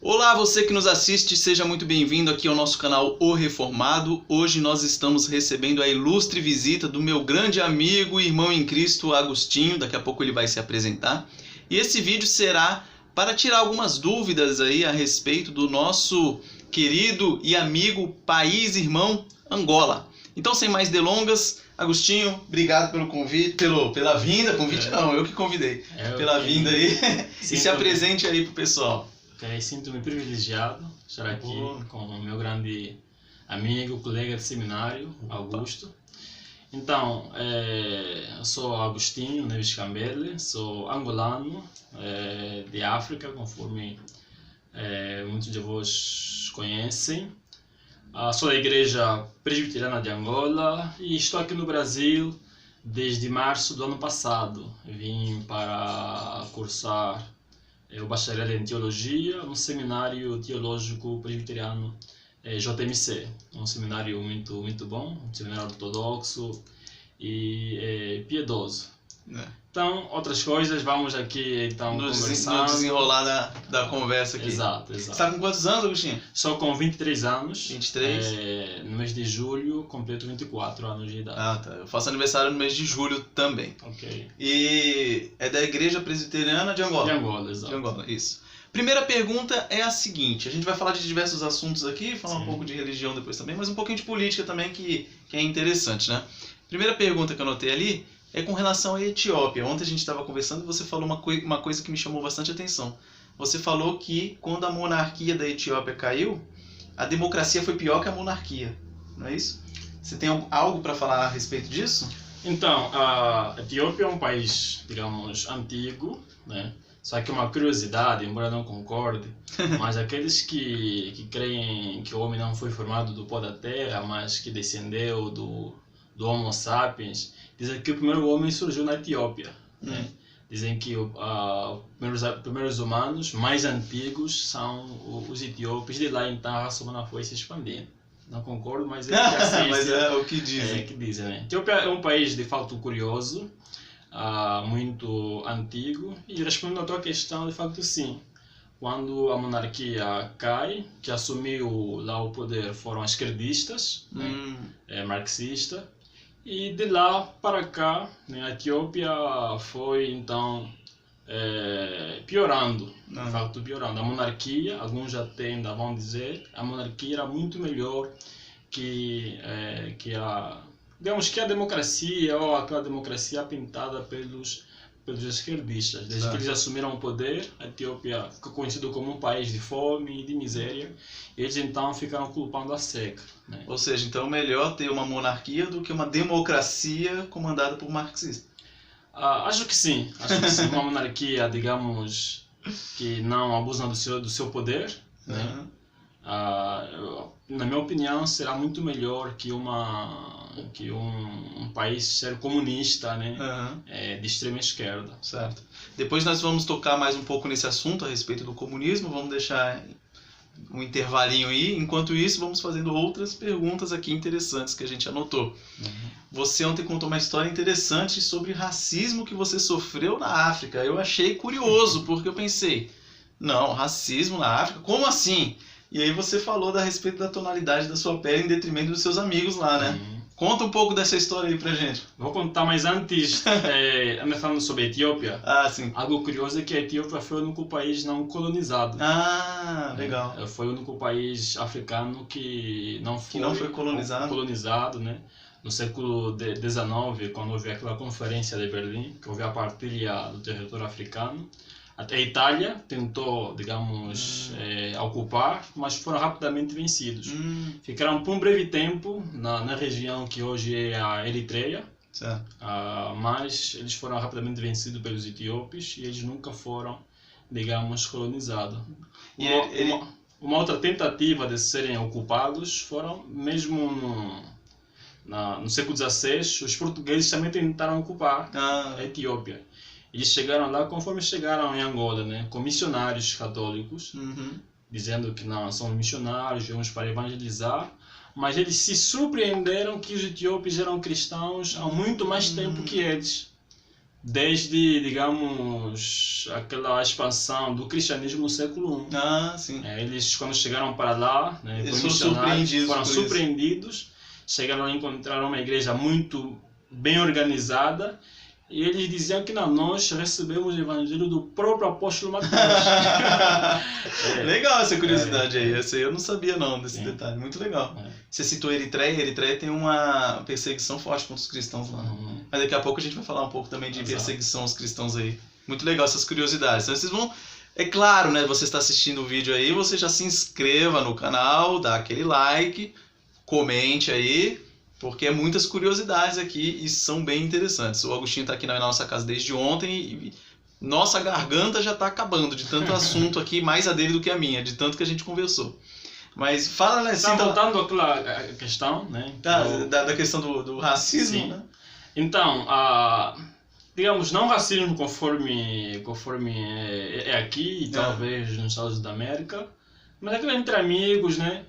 Olá, você que nos assiste, seja muito bem-vindo aqui ao nosso canal O Reformado. Hoje nós estamos recebendo a ilustre visita do meu grande amigo e irmão em Cristo, Agostinho. Daqui a pouco ele vai se apresentar. E esse vídeo será para tirar algumas dúvidas aí a respeito do nosso querido e amigo país irmão Angola. Então, sem mais delongas, Agostinho, obrigado pelo convite, pela vinda. Convite não, eu que convidei. Pela vinda aí. E se apresente aí pro pessoal. Sinto-me privilegiado de estar aqui com o meu grande amigo, colega de seminário, Augusto. Então, eu sou Agostinho Neves Cambele, sou angolano, de África, conforme muitos de vós conhecem. Sou da Igreja Presbiteriana de Angola e estou aqui no Brasil desde março do ano passado. Vim para cursar o bacharel em Teologia no Seminário Teológico Presbiteriano JMC. Um seminário muito bom, um seminário ortodoxo e piedoso. Então, outras coisas, vamos aqui então conversar. No desenrolar da conversa aqui. Exato. Você está com quantos anos, Agostinho? Estou com 23 anos. 23? No mês de julho, completo 24 anos de idade. Ah, tá. Eu faço aniversário no mês de julho também. Ok. E é da Igreja Presbiteriana de Angola? De Angola, exato. De Angola, isso. Primeira pergunta é a seguinte, a gente vai falar de diversos assuntos aqui, falar um pouco de religião depois também, mas um pouquinho de política também que é interessante, né? Primeira pergunta que eu anotei ali é com relação à Etiópia. Ontem a gente estava conversando e você falou uma coisa que me chamou bastante atenção. Você falou que quando a monarquia da Etiópia caiu, a democracia foi pior que a monarquia, não é isso? Você tem algo para falar a respeito disso? Então, a Etiópia é um país, digamos, antigo, né? Só que uma curiosidade, embora não concorde, mas aqueles que creem que o homem não foi formado do pó da terra, mas que descendeu do Homo sapiens, dizem que o primeiro homem surgiu na Etiópia. Né? Dizem que os primeiros humanos mais antigos são os etíopes, de lá então a raça humana foi se expandindo. Não concordo, mas mas é o que dizem. Né? A Etiópia é um país de fato curioso, muito antigo, e respondendo à tua questão, de fato sim. Quando a monarquia cai, que assumiu lá o poder foram esquerdistas, marxista, e de lá para cá, né, a Etiópia foi então piorando, de fato piorando. A monarquia, alguns até ainda vão dizer, a monarquia era muito melhor que digamos que a democracia, ou aquela democracia pintada pelos esquerdistas. Desde que eles assumiram o poder, a Etiópia ficou conhecida como um país de fome e de miséria, e eles então ficaram culpando a seca. Né? Ou seja, então é melhor ter uma monarquia do que uma democracia comandada por marxistas. Acho que sim. Uma monarquia, digamos, que não abusa do seu poder, né? Na minha opinião, será muito melhor que um país ser comunista, né? De extrema esquerda. Certo. Depois nós vamos tocar mais um pouco nesse assunto a respeito do comunismo, vamos deixar um intervalinho aí. Enquanto isso, vamos fazendo outras perguntas aqui interessantes que a gente anotou. Você ontem contou uma história interessante sobre racismo que você sofreu na África. Eu achei curioso, porque eu pensei, não, racismo na África? Como assim? E aí você falou a respeito da tonalidade da sua pele em detrimento dos seus amigos lá, né? Conta um pouco dessa história aí pra gente. Vou contar, mas antes, falando sobre a Etiópia, sim. Algo curioso é que a Etiópia foi o único país não colonizado. Legal. Foi o único país africano que não foi colonizado, né? No século XIX, quando houve aquela conferência de Berlim, que houve a partilha do território africano, até a Itália tentou, digamos, ocupar, mas foram rapidamente vencidos. Ficaram por um breve tempo na região que hoje é a Eritreia, mas eles foram rapidamente vencidos pelos etíopes e eles nunca foram, digamos, colonizados. Uma outra tentativa de serem ocupados foram mesmo no século XVI, os portugueses também tentaram ocupar a Etiópia. Eles chegaram lá conforme chegaram em Angola, né, com missionários católicos, dizendo que não, são missionários, viemos para evangelizar, mas eles se surpreenderam que os etíopes eram cristãos há muito mais tempo que eles. desde, digamos, aquela expansão do cristianismo no século I. Ah, sim. Eles, quando chegaram para lá, né, eles foram surpreendidos, chegaram a encontrar uma igreja muito bem organizada, e eles diziam que nós recebemos o evangelho do próprio apóstolo Mateus. Legal essa curiosidade aí, essa aí eu não sabia não, desse detalhe, muito legal. Você citou Eritreia, Eritreia tem uma perseguição forte contra os cristãos lá. Mas daqui a pouco a gente vai falar um pouco também de perseguição aos cristãos aí. Muito legal essas curiosidades. Então vocês vão, é claro, né, você está assistindo o vídeo aí, você já se inscreva no canal, dá aquele like, comente aí, porque é muitas curiosidades aqui e são bem interessantes. O Agostinho está aqui na nossa casa desde ontem e nossa garganta já está acabando de tanto assunto aqui, mais a dele do que a minha, de tanto que a gente conversou. Mas fala, né? Tá voltando àquela questão, né? Da questão do racismo, sim, né? Então, digamos, não racismo conforme é aqui e talvez nos Estados Unidos da América, mas aquilo entre amigos, né?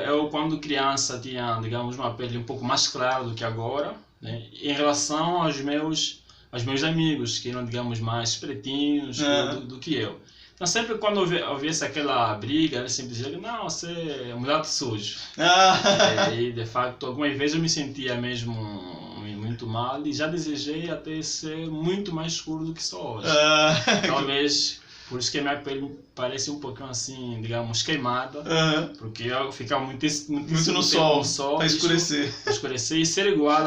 Eu, quando criança, tinha, digamos, uma pele um pouco mais clara do que agora, né? Em relação aos meus amigos, que eram, digamos, mais pretinhos do que eu. Então, sempre quando houvesse aquela briga, eles sempre diziam: não, você é um mulato sujo. E, de facto, algumas vezes eu me sentia mesmo muito mal e já desejei até ser muito mais escuro do que sou hoje. Talvez... Por isso que a minha pele parece um pouquinho assim, digamos, queimada, porque eu ficava muito no sol para escurecer. E ser igual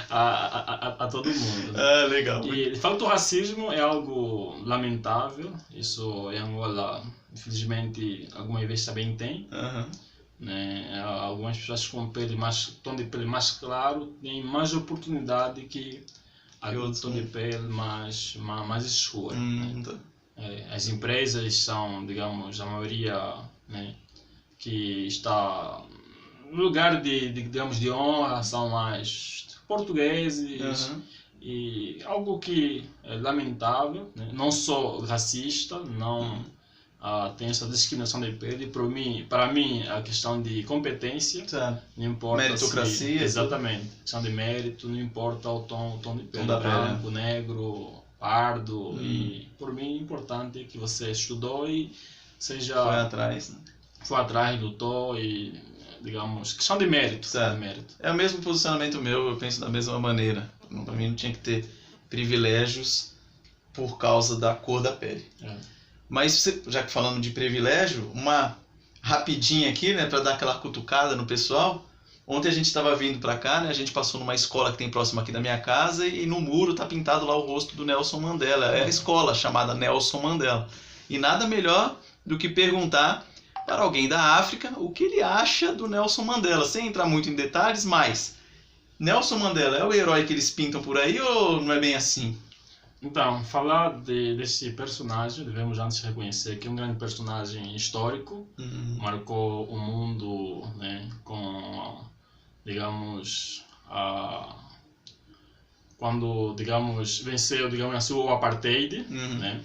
a todo mundo. Né? Legal. E de fato o racismo é algo lamentável, isso em Angola, infelizmente, algumas vezes também tem. Né? Algumas pessoas com tom de pele mais claro têm mais oportunidade que aquele tom de pele mais escuro. Né? As empresas são, digamos, a maioria, né, que está no lugar digamos, de honra, são mais portugueses, e algo que é lamentável, né? Não sou racista, não tem essa discriminação de pele. Para mim, a questão de competência, não importa. Meritocracia. Exatamente. Questão de mérito, não importa o tom de pele, branco, negro, pardo. E por mim é importante que você estudou e seja. Foi atrás, lutou e, digamos, questão de mérito. É o mesmo posicionamento meu, eu penso da mesma maneira. Para mim não tinha que ter privilégios por causa da cor da pele. Mas, já que falando de privilégio, uma rapidinha aqui, né, para dar aquela cutucada no pessoal. Ontem a gente estava vindo para cá, né, a gente passou numa escola que tem próximo aqui da minha casa e no muro tá pintado lá o rosto do Nelson Mandela. É a escola chamada Nelson Mandela. E nada melhor do que perguntar para alguém da África o que ele acha do Nelson Mandela, sem entrar muito em detalhes, mas Nelson Mandela é o herói que eles pintam por aí ou não é bem assim? Então, falar desse personagem, devemos antes reconhecer que é um grande personagem histórico, marcou o mundo, né, com, digamos, quando, digamos, venceu, digamos, o apartheid, né,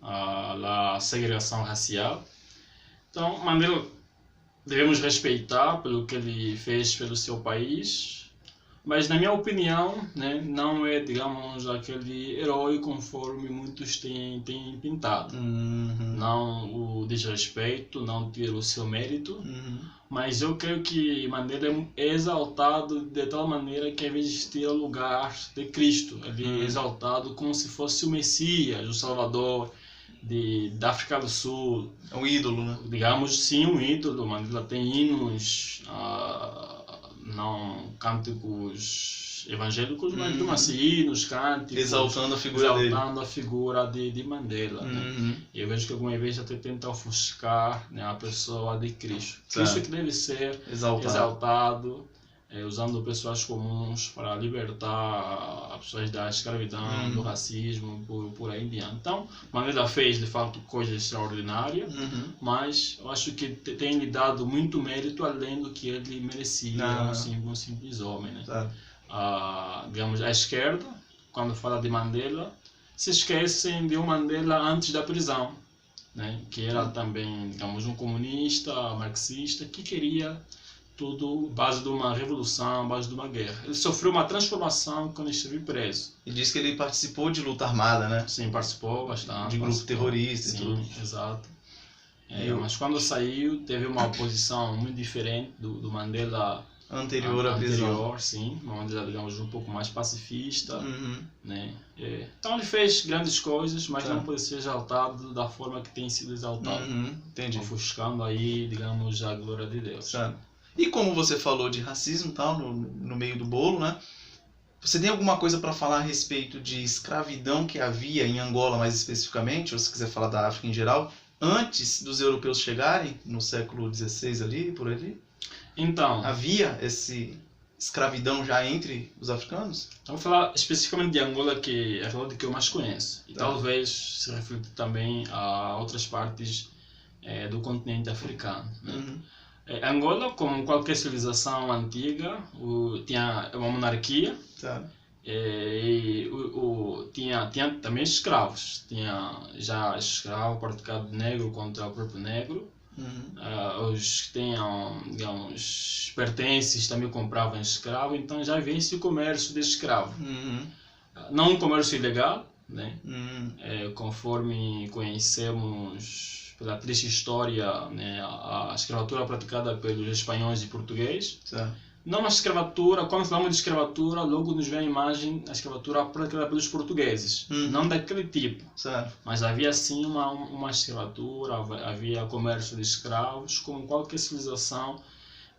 a segregação racial. Então, Mandela devemos respeitar pelo que ele fez pelo seu país. Mas, na minha opinião, né, não é, digamos, aquele herói conforme muitos têm pintado. Não o desrespeito, não tira o seu mérito, mas eu creio que Mandela é exaltado de tal maneira que, às vezes, tira o lugar de Cristo. Ele é exaltado como se fosse o Messias, o Salvador da África do Sul. É um ídolo, né? Digamos, sim, um ídolo. Mandela tem hinos... não cânticos evangélicos, mas assim, hinos, cânticos, exaltando a figura de Mandela. Né? E eu vejo que algumas vezes até tenta ofuscar, né, a pessoa de Cristo. Cristo que deve ser exaltado, usando pessoas comuns para libertar as pessoas da escravidão, do racismo, por aí em diante. Então, Mandela fez de fato coisas extraordinárias, mas eu acho que tem lhe dado muito mérito além do que ele merecia, um simples homem. Né? Digamos, a esquerda, quando fala de Mandela, se esquecem de um Mandela antes da prisão, né? Que era também, digamos, um comunista, marxista, que queria tudo base de uma revolução, base de uma guerra. Ele sofreu uma transformação quando esteve preso. E diz que ele participou de luta armada, né? Sim, participou bastante. De grupo terrorista. Sim, e tudo. Exato. Mas quando saiu, teve uma posição muito diferente do Mandela anterior à prisão. Sim, uma Mandela, digamos, um pouco mais pacifista. Né? Então ele fez grandes coisas, mas não pode ser exaltado da forma que tem sido exaltado. Entendi. Ofuscando aí, digamos, a glória de Deus. Certo. E como você falou de racismo e tal, no meio do bolo, né? Você tem alguma coisa para falar a respeito de escravidão que havia em Angola, mais especificamente, ou se quiser falar da África em geral, antes dos europeus chegarem, no século XVI ali, por ali? Então, havia essa escravidão já entre os africanos? Vou falar especificamente de Angola, que é a realidade que eu mais conheço. E talvez se reflita também a outras partes do continente africano. Né? Angola, como qualquer civilização antiga, tinha uma monarquia. Tinha também escravos. Tinha já escravo praticado negro contra o próprio negro. Os que tinham, digamos, pertences também compravam escravo, então já havia esse comércio de escravo. Não um comércio ilegal, né? Conforme conhecemos pela triste história, né, a escravatura praticada pelos espanhóis e portugueses. Não uma escravatura, quando falamos de escravatura, logo nos vem a imagem da escravatura praticada pelos portugueses. Não daquele tipo. Mas havia sim uma escravatura, havia comércio de escravos, como qualquer civilização,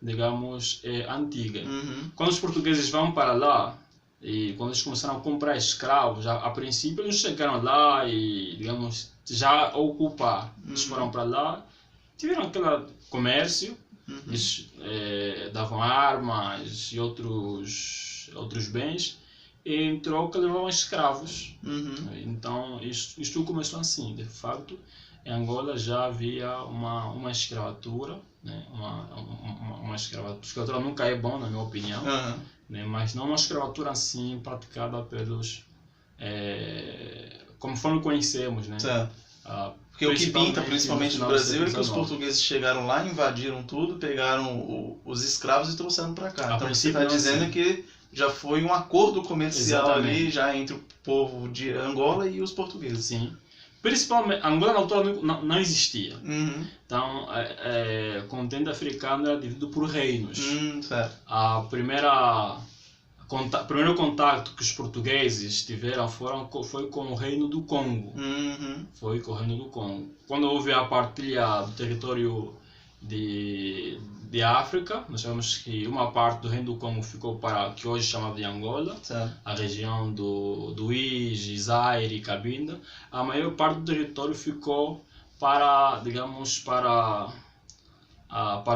digamos, antiga. Quando os portugueses vão para lá, e quando eles começaram a comprar escravos, a princípio eles chegaram lá e, digamos, já ocupar. Eles foram para lá, tiveram aquele comércio. Eles davam armas e outros bens e em troca levavam escravos. Então isto começou assim. De facto, em Angola já havia uma escravatura, né? uma escravatura. A escravatura nunca é bom, na minha opinião, né? Mas não uma escravatura assim praticada pelos conforme conhecemos, né? Porque o que pinta, principalmente no Brasil, é que os portugueses chegaram lá, invadiram tudo, pegaram os escravos e trouxeram para cá. Então você está dizendo que já foi um acordo comercial ali, já entre o povo de Angola e os portugueses. Sim. Principalmente, Angola na altura não existia. Então, o continente africano era dividido por reinos. O primeiro contato que os portugueses tiveram foi com o Reino do Congo. Foi com o Reino do Congo. Quando houve a partilha do território de África, nós sabemos que uma parte do Reino do Congo ficou para o que hoje é chamado de Angola, a região do Ige, Zaire e Cabinda. A maior parte do território ficou para, digamos, para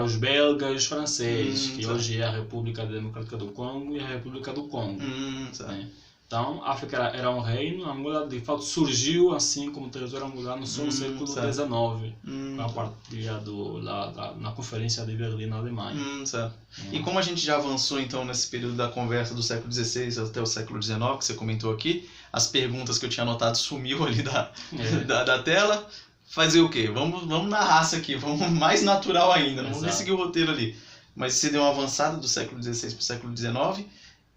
os belgas e os franceses, que hoje é a República Democrática do Congo e a República do Congo. Né? Então, a África era um reino, Angola de fato surgiu assim como território angolano só no século XIX, com a partilha na Conferência de Berlim, na Alemanha. E como a gente já avançou então nesse período da conversa do século XVI até o século XIX, que você comentou aqui, as perguntas que eu tinha anotado sumiu ali da tela. Fazer o quê? Vamos na raça aqui, vamos mais natural ainda, não vamos nem seguir o roteiro ali. Mas você deu uma avançada do século XVI para o século XIX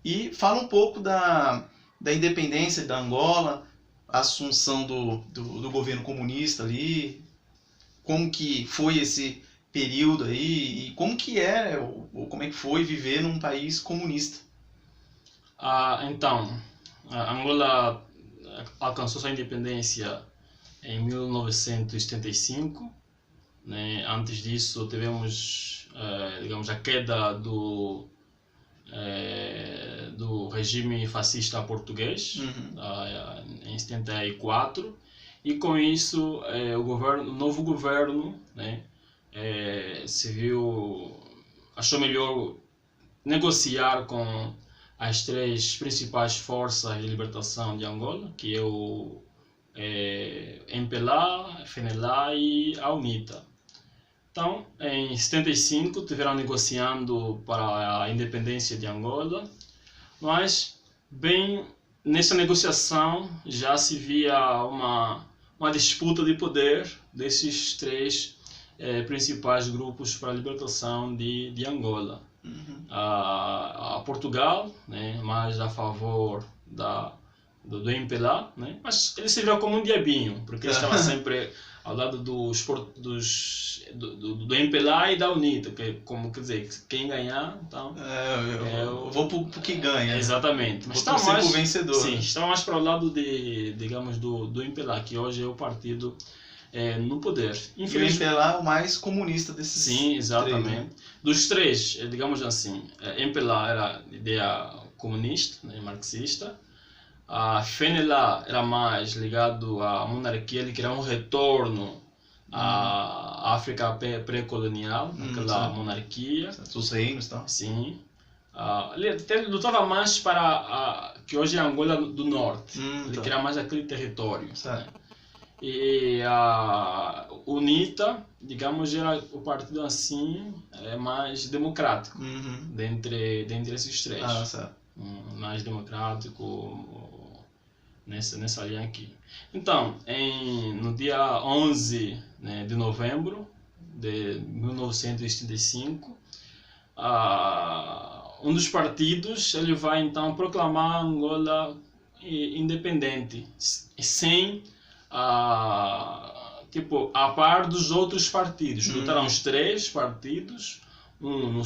e fala um pouco da independência da Angola, a assunção do governo comunista ali, como que foi esse período aí e como que como é que foi viver num país comunista. Então, a Angola alcançou sua independência em 1975, né? Antes disso tivemos, digamos, a queda do regime fascista português em 74, e com isso o novo governo, né, achou melhor negociar com as três principais forças de libertação de Angola, que é o MPLA, FNLA e a UNITA. Então, em 75, estiveram negociando para a independência de Angola, mas, bem, nessa negociação já se via uma disputa de poder desses três principais grupos para a libertação de Angola. A Portugal, né, mais a favor do MPLA, né, mas ele se viu como um diabinho, porque ele estava sempre ao lado do MPLA e da UNITA, que como quer dizer, quem ganhar, então eu vou pro que ganha. Exatamente. Mas estava mais pro vencedor. Sim, estava mais para o lado digamos do MPLA, que hoje é o partido no poder. Infelizmente, o MPLA é o mais comunista desses. Sim, exatamente. 3, né? Dos 3, digamos assim, MPLA era ideia comunista, né, marxista. A FNLA era mais ligado à monarquia, ele queria um retorno à África pré-colonial, aquela monarquia. Os reinos, tá? Sim. Ele lutava mais para que hoje é Angola do Norte. Ele queria mais aquele território. Né? E a UNITA, digamos, era o partido assim mais democrático dentre esses 3. Mais democrático nessa linha aqui. Então, no dia 11, né, de novembro de 1975, um dos partidos ele vai então proclamar Angola independente, sem a par dos outros partidos. Lutaram os 3 partidos, um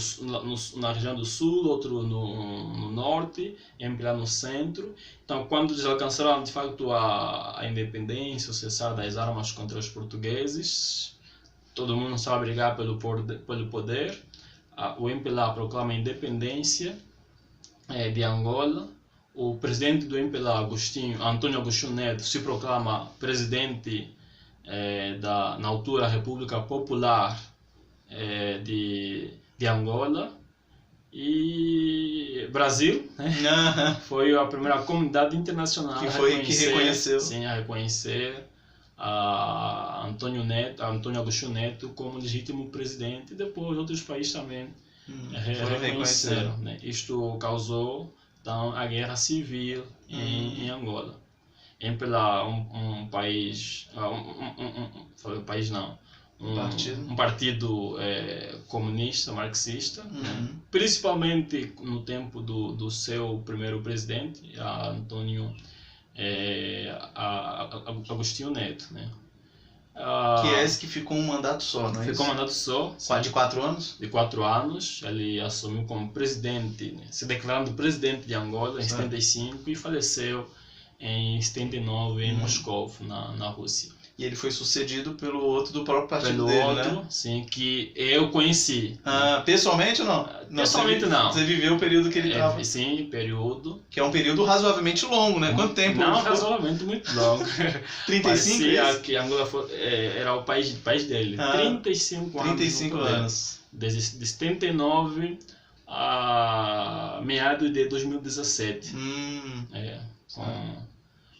na região do sul, outro no norte, MPLA no centro. Então, quando eles alcançaram de facto a independência, o cessar das armas contra os portugueses, todo mundo sabe brigar pelo poder. O MPLA proclama a independência de Angola. O presidente do MPLA, Antônio Agostinho Neto, se proclama presidente na altura República Popular de Angola. E Brasil, né? Foi a primeira comunidade internacional que reconheceu. Sim, a reconhecer Antônio Agostinho Neto como legítimo presidente, e depois outros países também reconheceram. Né? Isto causou então a guerra civil em Angola. MPLA, um país, um partido comunista, marxista, né? Principalmente no tempo do seu primeiro presidente, Antônio Agostinho Neto, né? Que é esse que ficou um mandato só, não é? Ficou um mandato só. De 4 anos? De 4 anos. Ele assumiu como presidente, né? Se declarando presidente de Angola em 75 e faleceu em 79 em Moscou, na Rússia. E ele foi sucedido pelo outro do próprio partido dele, né? Sim, que eu conheci. Pessoalmente ou não? Pessoalmente não. Você viveu o período que ele estava? Sim, período. Que é um período razoavelmente longo, né? Quanto tempo? Não, razoavelmente muito longo. 35 Parecia que Angola era o país dele. 35 anos. 35 anos. Desde 79 a meados de 2017.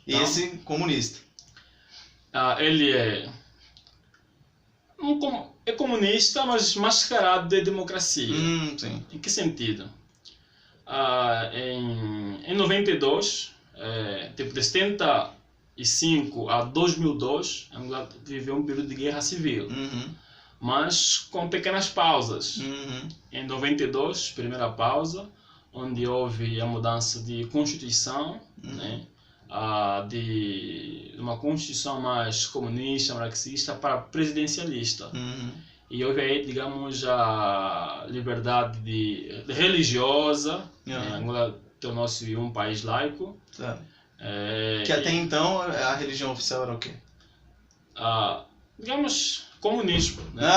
E esse comunista? Ele é comunista, mas mascarado de democracia. Sim. Em que sentido? Em 92, de 75 a 2002, Angola viveu um período de guerra civil, mas com pequenas pausas. Em 92, primeira pausa, onde houve a mudança de constituição, né? De uma constituição mais comunista, marxista, para presidencialista. E houve aí, digamos, a liberdade religiosa. Angola tornou-se um país laico. Que até então a religião oficial era o quê? Digamos, comunismo. Né?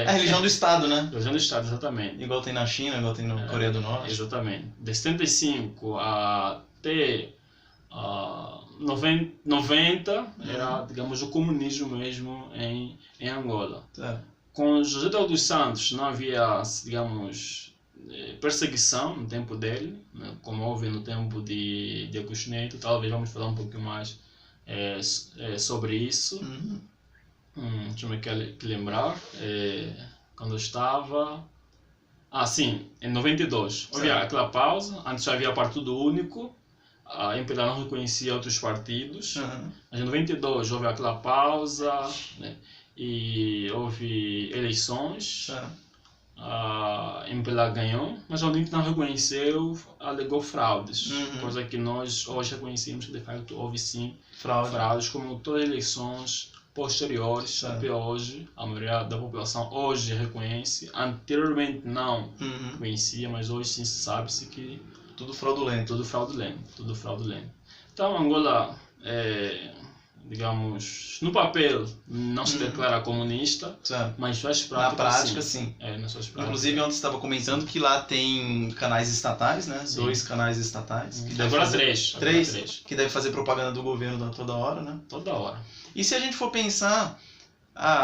A religião do Estado, né? A religião do Estado, exatamente. Igual tem na China, igual tem na Coreia do Norte. Exatamente. De 75 até 90 era, digamos, o comunismo mesmo em Angola. Com José dos Santos não havia, digamos, perseguição no tempo dele, né, como houve no tempo de Agostinho Neto. Talvez vamos falar um pouquinho mais sobre isso. Deixa eu me lembrar. Quando eu estava... sim, em 92. Houve aquela pausa. Antes havia partido único. A MPLA não reconhecia outros partidos. Mas em 92 houve aquela pausa, né? e houve eleições. MPLA ganhou, mas o que não reconheceu alegou fraudes, coisa que nós hoje reconhecemos que de facto houve sim fraudes, como todas as eleições posteriores. Até hoje a maioria da população hoje reconhece, anteriormente não conhecia, mas hoje sim sabe-se que tudo fraudulento. Tudo fraudulento. Então Angola, digamos, no papel não se declara comunista, mas faz prática, na prática sim. Nas suas práticas. Inclusive ontem você estava comentando que lá tem canais estatais, né? Sim. 2 canais estatais. Que agora 3. 3, que deve fazer propaganda do governo toda hora, né? Toda hora. E se a gente for pensar,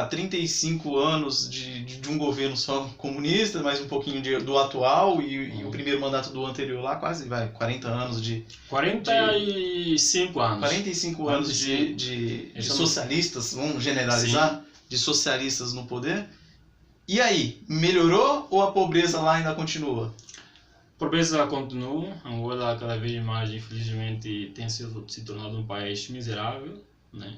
35 anos de um governo só comunista, mais um pouquinho do atual e o primeiro mandato do anterior lá, quase 40 anos de... 45 anos. 45 anos de socialistas, vamos generalizar, sim, de socialistas no poder. E aí, melhorou ou a pobreza lá ainda continua? A pobreza continua. Angola cada vez mais, infelizmente, tem se tornado um país miserável, né?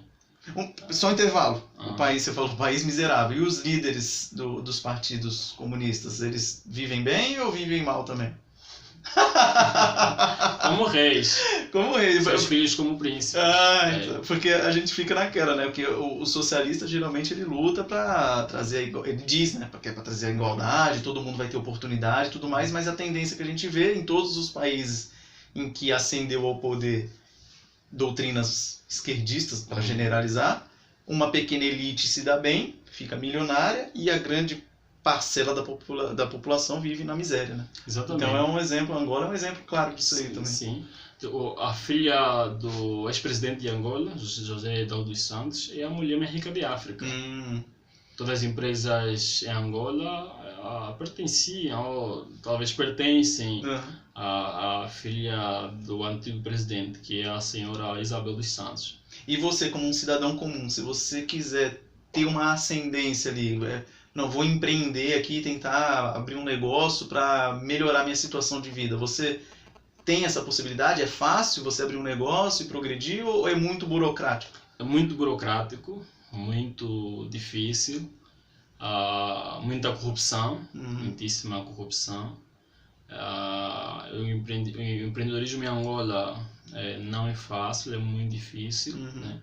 Só um intervalo. O país, você falou, país miserável. E os líderes dos partidos comunistas, eles vivem bem ou vivem mal também? Como reis. Como reis. Seus filhos como príncipes. Então, porque a gente fica naquela, né? Porque o socialista geralmente ele luta para trazer, ele diz, né? Porque é para trazer a igualdade, todo mundo vai ter oportunidade e tudo mais, mas a tendência que a gente vê em todos os países em que ascendeu ao poder doutrinas esquerdistas, para generalizar, uma pequena elite se dá bem, fica milionária, e a grande parcela da população vive na miséria, né? Exatamente. Então é um exemplo, Angola é um exemplo claro disso aí também. Sim. A filha do ex-presidente de Angola, José Eduardo dos Santos, é a mulher mais rica de África. Todas as empresas em Angola pertenciam, ou talvez pertencem à filha do antigo presidente, que é a senhora Isabel dos Santos. E você, como um cidadão comum, se você quiser ter uma ascendência ali, não, vou empreender aqui, tentar abrir um negócio para melhorar minha situação de vida, você tem essa possibilidade? É fácil você abrir um negócio e progredir, ou é muito burocrático? É muito burocrático, muito difícil, muita corrupção, muitíssima corrupção. O empreendedorismo em Angola não é fácil, é muito difícil, né?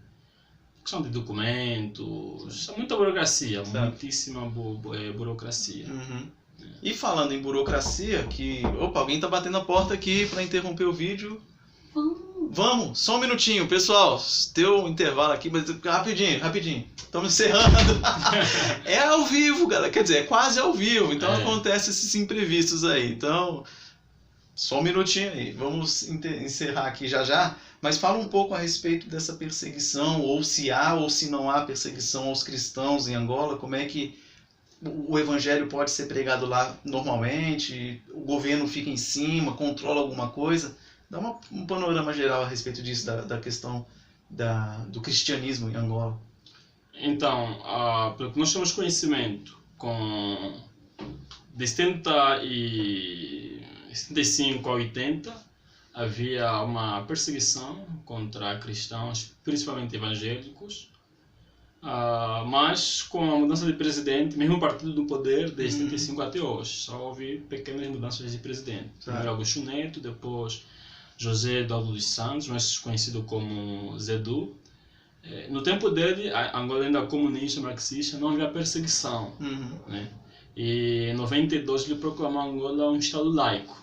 Questão de documentos, muita burocracia, muitíssima burocracia. E falando em burocracia, alguém está batendo a porta aqui para interromper o vídeo. Vamos, só um minutinho, pessoal. Deu um intervalo aqui, mas rapidinho. Estamos encerrando. É ao vivo, galera. Quer dizer, é quase ao vivo. Então acontece esses imprevistos aí. Então, só um minutinho aí. Vamos encerrar aqui já. Mas fala um pouco a respeito dessa perseguição, ou se há ou se não há perseguição aos cristãos em Angola. Como é que o evangelho pode ser pregado lá normalmente? O governo fica em cima, controla alguma coisa? Dá um panorama geral a respeito disso, da questão do cristianismo em Angola. Então, pelo que nós temos conhecimento, de 75 a 80, havia uma perseguição contra cristãos, principalmente evangélicos, mas com a mudança de presidente, mesmo o partido do poder, de 75 até hoje, só houve pequenas mudanças de presidente. Primeiro Augusto Neto, depois José Eduardo dos Santos, mais conhecido como Zedu. No tempo dele, Angola ainda comunista, marxista, não havia perseguição, né? E em 92 ele proclamou Angola um estado laico.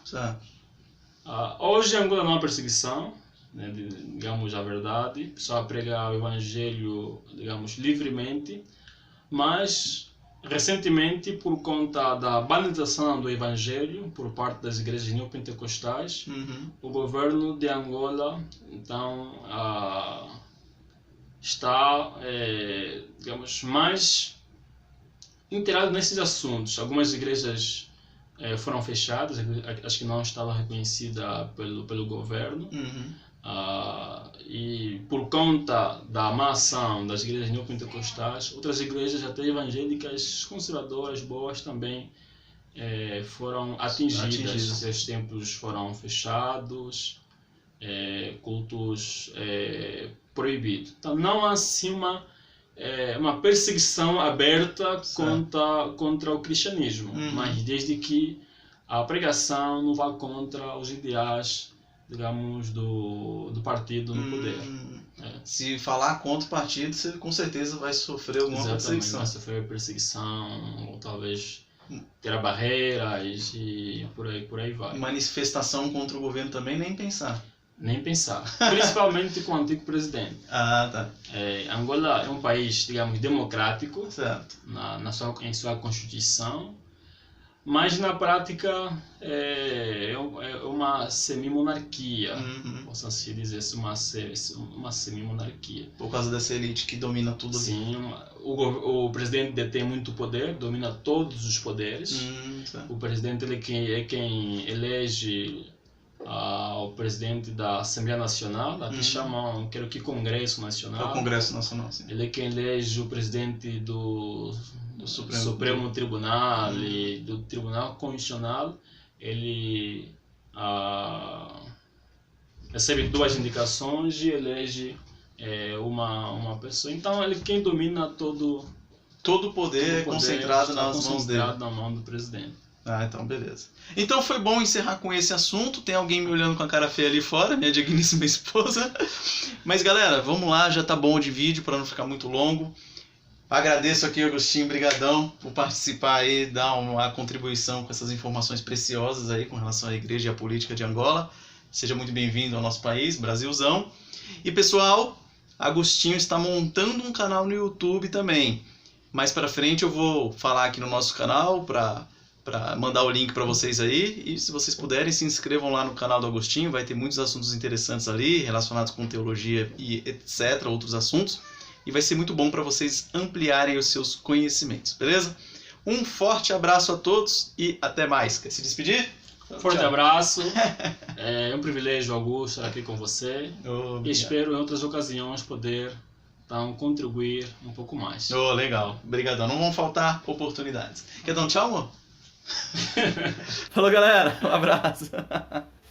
Hoje Angola não há perseguição, né, digamos a verdade, só prega o evangelho, digamos, livremente, mas recentemente, por conta da banalização do evangelho por parte das igrejas neopentecostais, o governo de Angola então está, digamos, mais inteirado nesses assuntos. Algumas igrejas foram fechadas, as que não estavam reconhecidas pelo governo, e por conta da má ação das igrejas neopentecostais, outras igrejas até evangélicas conservadoras boas também foram atingidas. Seus templos foram fechados, cultos proibidos. Então não há assim uma uma perseguição aberta contra o cristianismo, mas desde que a pregação não vá contra os ideais, digamos, do partido no poder. Se falar contra o partido, você com certeza vai sofrer alguma perseguição. Vai sofrer perseguição, ou talvez ter barreiras e por aí vai. Manifestação contra o governo também, nem pensar. Nem pensar. Principalmente com o antigo presidente. Tá. Angola é um país, digamos, democrático, certo, em sua Constituição, mas na prática é uma semi-monarquia, posso assim dizer, uma semi-monarquia. Por causa dessa elite que domina tudo. Sim, o presidente detém muito poder, domina todos os poderes. O presidente é quem elege o presidente da Assembleia Nacional, aqui chamam, quero que Congresso Nacional. É o Congresso Nacional, sim. Ele é quem elege o presidente do Supremo Tribunal e do Tribunal Constitucional. Ele recebe 2 indicações e elege uma pessoa. Então ele quem domina todo o poder é concentrado nas mãos dele. Na mão do presidente. Então beleza. Então foi bom encerrar com esse assunto. Tem alguém me olhando com a cara feia ali fora, minha digníssima esposa. Mas galera, vamos lá, já tá bom de vídeo para não ficar muito longo. Agradeço aqui, Agostinho, brigadão por participar aí, dar uma contribuição com essas informações preciosas aí com relação à igreja e à política de Angola. Seja muito bem-vindo ao nosso país, Brasilzão. E pessoal, Agostinho está montando um canal no YouTube também. Mais para frente eu vou falar aqui no nosso canal para mandar o link para vocês aí, e se vocês puderem, se inscrevam lá no canal do Agostinho, vai ter muitos assuntos interessantes ali, relacionados com teologia e etc, outros assuntos, e vai ser muito bom para vocês ampliarem os seus conhecimentos, beleza? Um forte abraço a todos e até mais. Quer se despedir? Forte abraço, é um privilégio, Augusto, estar aqui com você, e espero em outras ocasiões poder contribuir um pouco mais. Legal, obrigadão, não vão faltar oportunidades. Quer dar um tchau, amor? Falou, galera. Um abraço.